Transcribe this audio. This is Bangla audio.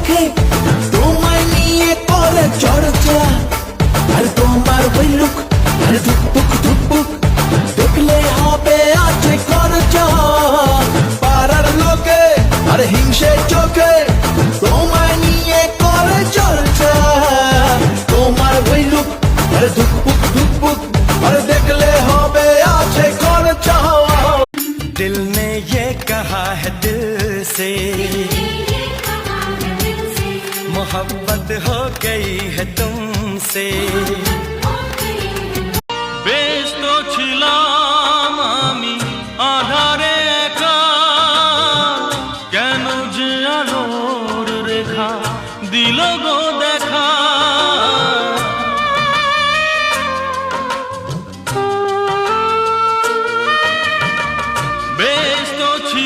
চোখে তোমায় নিয়ে করে চর্চা। আর তোমার ওই লুক আর ধুকপুক ধুকপুক দেখলে হবে আছে খরচা। পাড়ার লোকে আর হিংসে চোখে তোমায় নিয়ে করে চর্চা। তোমার ওই লুক আর ধুকপুক ধুকপুক আর দেখলে হবে আছে খরচা। दिल ने ये कहा है दिल से मोहब्बत हो गई है तुमसे। ব্যস্ত ছিলাম আমি আধারে একা, কেন যে আলোর রেখা দিল গো দেখা। ব্যস্ত ছিলাম